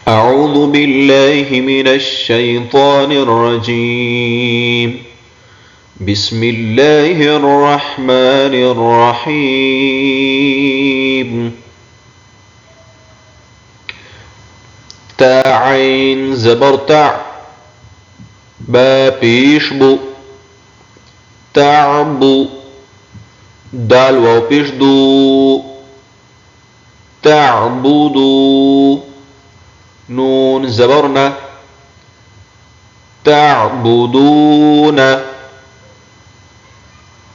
أعوذ بالله من الشيطان الرجيم. بسم الله الرحمن الرحيم. تا عين زبر تع با پیش بو تعبو دال واو پیش دو تعبدو نون زبرنا تعبدون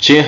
6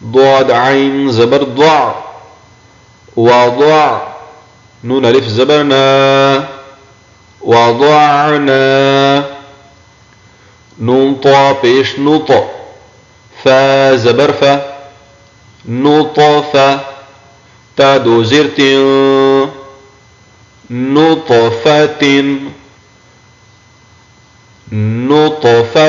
ضاد عين زبر ضع وضع نون ألف زبرنا وضعنا نون طا بيش نط فا زبر فا نطفة تا دو زرت نطفة نطفة।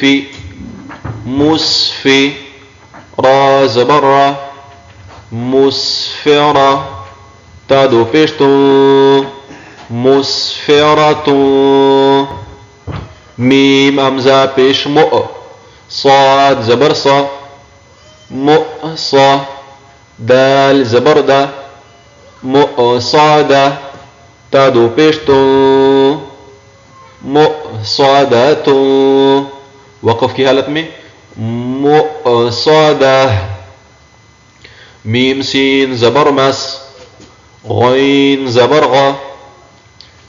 في مسفي را زبر مسفرة تا دو پیشتو مسفرة ميم همزة پیش مؤ صاد زبر صا مؤصى دال زبر دا مؤصادة تا دو پیشتو مؤصادة وقف کی حالت میں مؤصادة ميم سين زبر مس غين زبر غ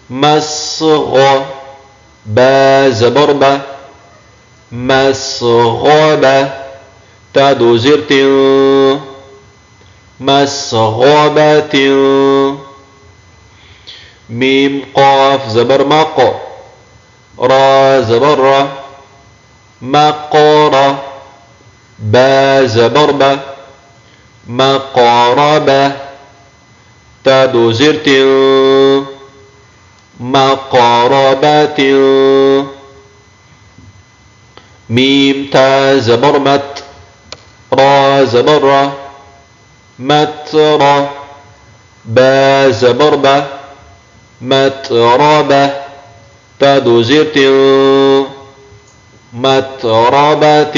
مسغ با زبر با مسغبة تا دو زير مسغبة ميم قاف زبر مق را زبر را مقر با زبر با مقربة تا دو زير مقربة ميم تا زبر مت را زبر را متر با زبر با متربة تا دو زير متربة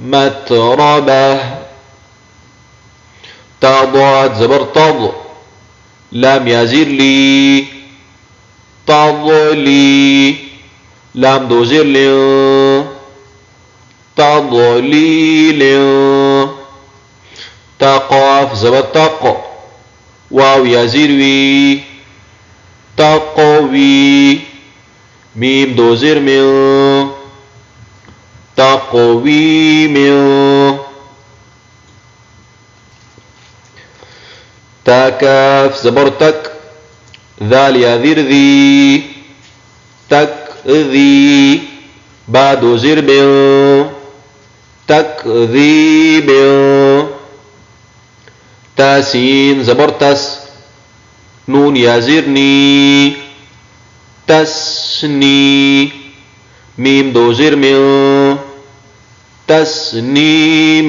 متربة تا ضاد زبر تض لام يزير لي تضلي لام دو زير لي تضليل تا قاف زبر تق واو يزير وي تقوي ميم دو زير من تقويم تا كاف زبر تك ذال يذير ذي تك ذي بعد زير بن تكذيب تاسين زبر تس نون يزيرني تسني ميم دو زير من تسنيم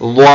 ضا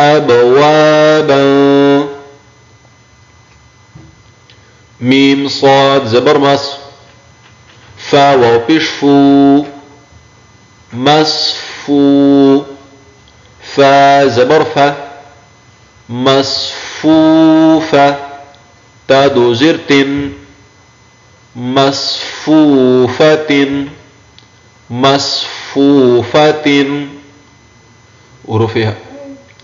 أبوابا. ميم صاد زبر مس، فا واو پیش فو، مصفو. فا زبر فا، مصفوفة. تا دو زیر تن، مصفوفة مصفوفة. حروف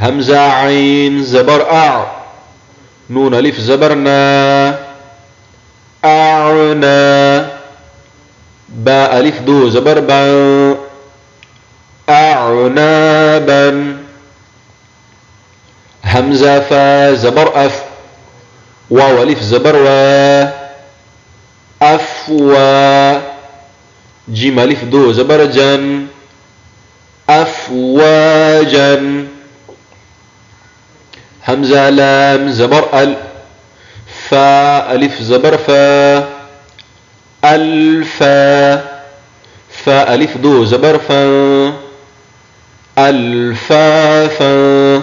همزة عين زبر أع، نون ألف زبرنا، أعنا. باء ألف دو زبر با، أعنابا. همزة فا زبر أف، واو ألف زبر وا، أفوا. جيم ألف دو زبر جن، أفواجا. همزة لام زبر ال، فا ألف زبر فا، الفا. فا ألف دو زبر فا، الفافا.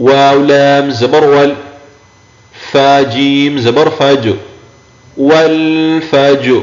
واو لام زبر وال، فا جيم زبر فج، والفجر.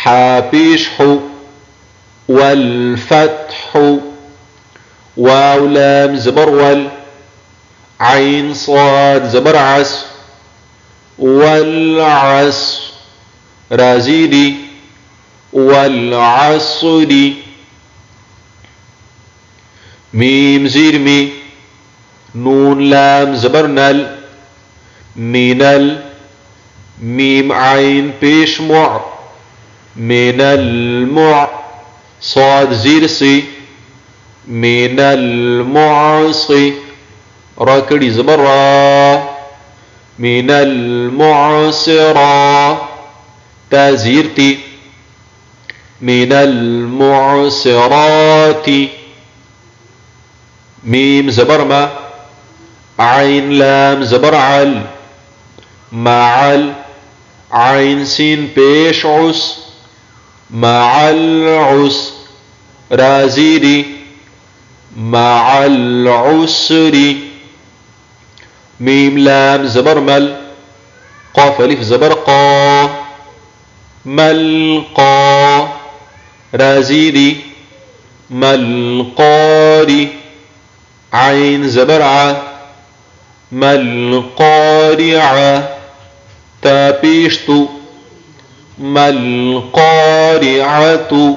حا پیش حو، والفتح. واو لام زبر ول، عين صاد زبر عس، والعصر. رازيدي، والعصر. ميم زير مي، نون لام زبر نل، مينل. ميم عين پیش مع، من المع. صاد زير سي، من المعصي. را کڑی زبر را، من المعصرة. تا زير تي، من المعصرات. ميم زبر ما، عين لام زبر عل، معل. عين سين پیش عس، مع العسر. رازيري، مع العسر. ميم لام زبر مل، قاف ألف زبر قا، ملقا. رازيري، ملقاري. عين زبر ع، ملقارعة. تا پیشتو، ملقارعة.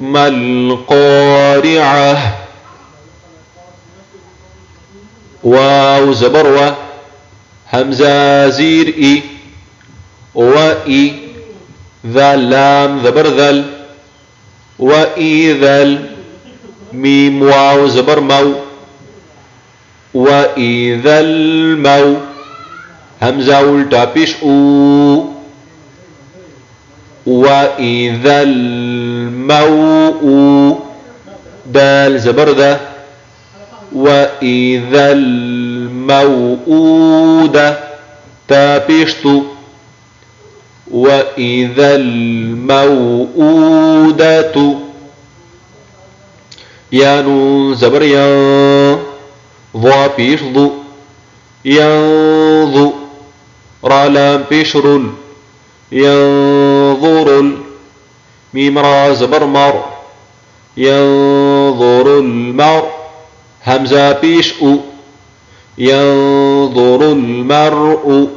ما القارعة. واو زبر و، همزة زير إي، وإي، ذال لام زبر ذل، وإذا، ميم واو زبر مو، وإذا المو، همزة الٹا پیش او، وإذا الموء، دال زبر ذا، وإذا الموءودة، تا پیش تو، وإذا الموءودة. يا نون زبر يا، ضا پیش ضو، ينظو، را لام پیش رل، ينظر، ميم را زبر مر، ينظر المر، همزة پیش او، ينظر المرء.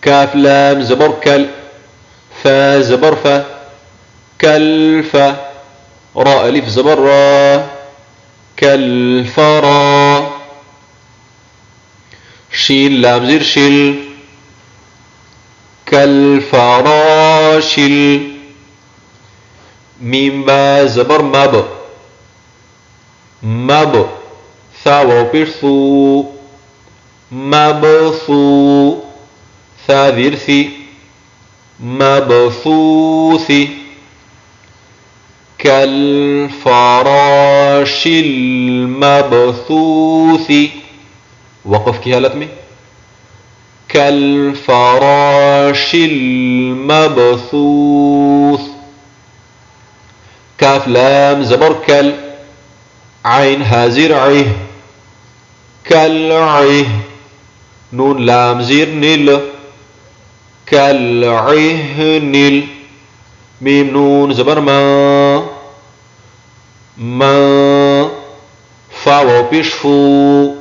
كاف لام زبر كل، فا زبر فا، كالف، راء ألف زبر را، كالفرا. شين لام زير شل، كالفراشل. ميم با زبر مب، مب، ثا واو پیش ثو، مبثو، ثا ذير ثي، مبثوث. كالفراش المبثوث. وقف کی حالت میں، كالفراش المبثوث. كاف لام زبر كل، عين هازير عيه، كالعيه. نون لام زير نل، كالعيه نل. ميم نون زبر ما، ما، فا واو پیش فو،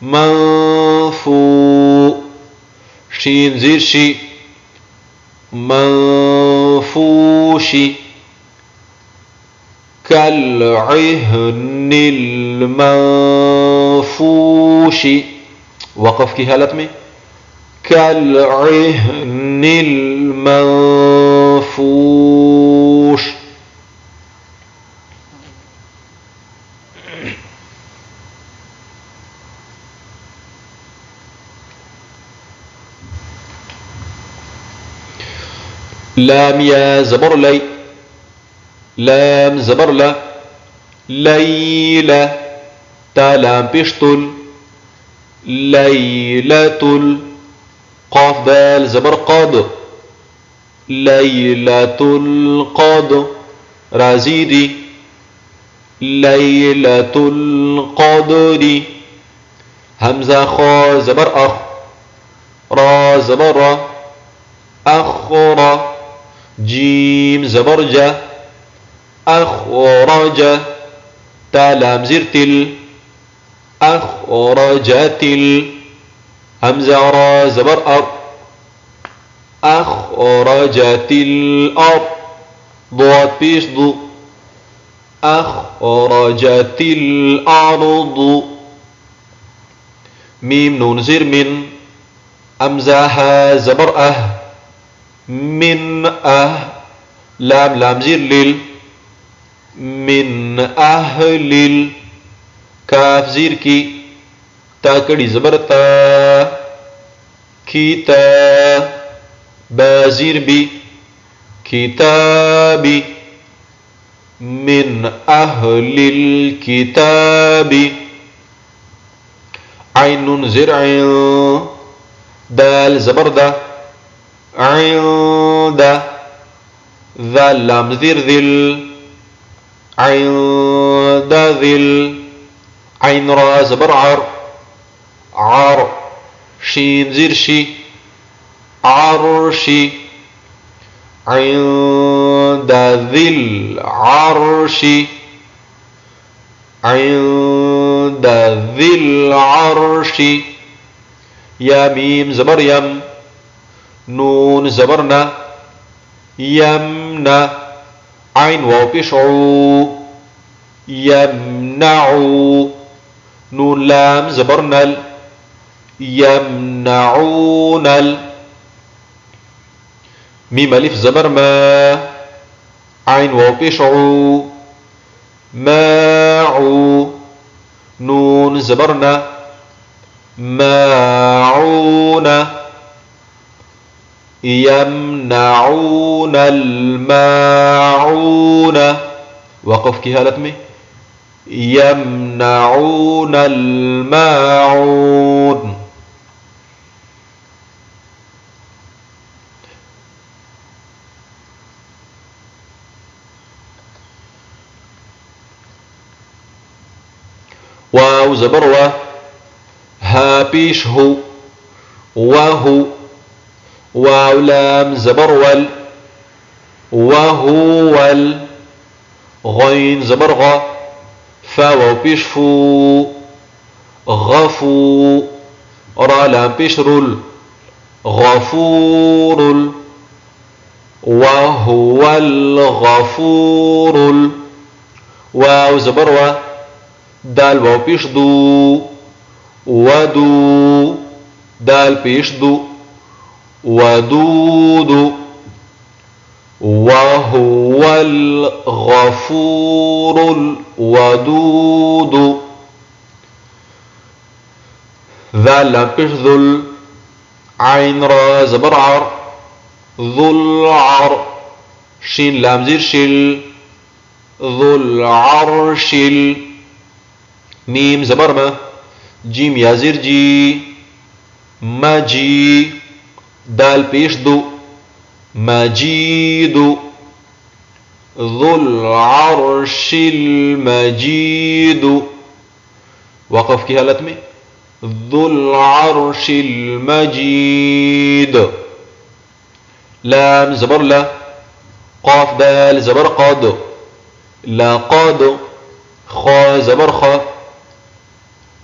منفو. شين زير شي، منفوشي. كالعهن المنفوش. وقف کی حالت میں، كالعهن المنفوش. لام يا زبر لي، لام زبر لا، ليلة، تا لام بيشتل، ليلة. قاف دال زبر قاد، ليلة القاد، رازيدي، ليلة القدر. همزة خا زبر أخ، را زبر را، أخرى. جيم زبر جا، أخرج، تا لام زير تل، أخرجت. همزة را زبر أر، أخرجت الأرض، ضاد بيش ضو، أخرجت الأرض. ميم نون زير من، همزة ها زبر أه، من أه. لام لام زير لل، من أهل. كاف زير كي، تا کڑی زبر تا، كتا. با زير بي، كتابي. من أهل الكتاب. عين زر عين، دال زبر دا، عند. ذال لام ذير ذل، عند ذل. عين را زبر عر، عر. شين زير شي، عرشي. عند ذي العرش، عند ذي العرش. يا ميم زبر يم، نون زبرنا، يمنا. عين واو پیش عو يمنعو نون لام زبر نل يمنعون ميم ألف زبر ما عين واو پیش عو ماعو نون زبرنا ماعون يمنعون الماعون وقف کی حالت میں يمنعون الماعون. واو زبر و ها پیش هو وهو واو لام زبر ول وهو غين زبر غ فا واو پیش فو غفو را لام پیش رل غفور وهو الغفور واو زبر و دال واو پیش دو ودو دال پیش دو ودود وهو الغفور الودود ذال لام پیش ذل عين را زبر عر ذو العر شين لام زير شل ذو العرش ميم زبر ما جيم يا زير جي مجي دال پیش دو مجيد ذو العرش المجيد وقف کی حالت میں ذو العرش المجيد. لام زبر لا قاف دال زبر قاد لقد خا زبر خا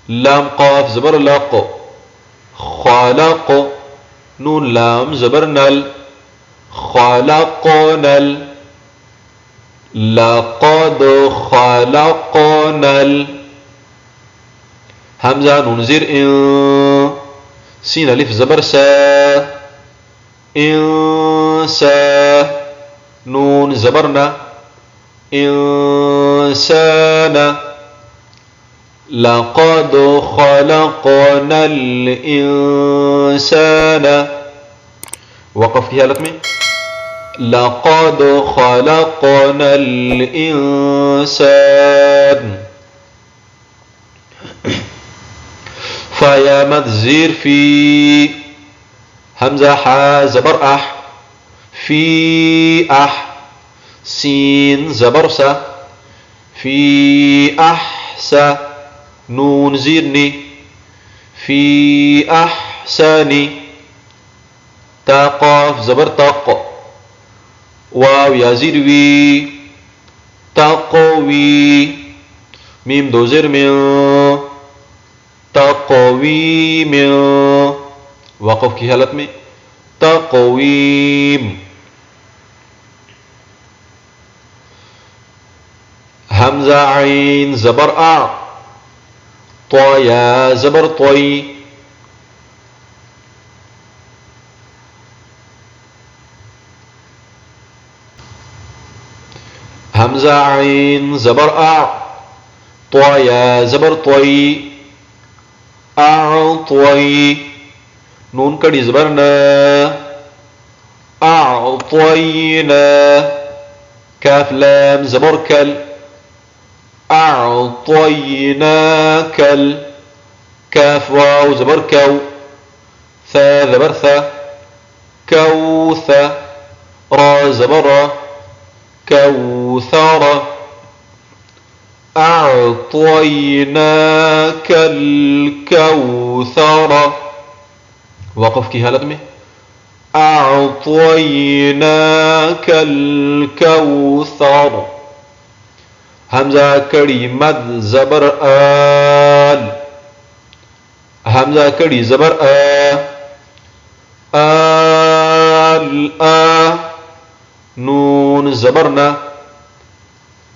لام قاف زبر لق خلق نون لام زبر نل خلقنا لقد خلقنا همزة نون زير إن سين ألف زبر سا إنسا نون زبرنا إنسان لقد خلقنا الإنسان وقف کی حالت میں لقد خلقنا الإنسان. فيا مد زير في همزة حا زبر أح في أح سين زبر سا في أحسا نون زيرني في أحسن تا قاف زبر تق واو يا زير وي تقوي ميم دو زير من تقويم وقف کی حالت میں تقويم. همزة عين زبر أع طيا زبر طي همزة عين زبر أع طيا زبر طي أعطي نون کڑی زبرنا أعطينا كاف لام زبر كل أعطيناك كاف واو زبر كو ثا زبر ثا كوث را زبر كوثر أعطيناك الكوثر وقف کی حالت میں أعطيناك الكوثر. همزة کڑی مد زبر آل همزة کڑی زبر آل نون زبرنا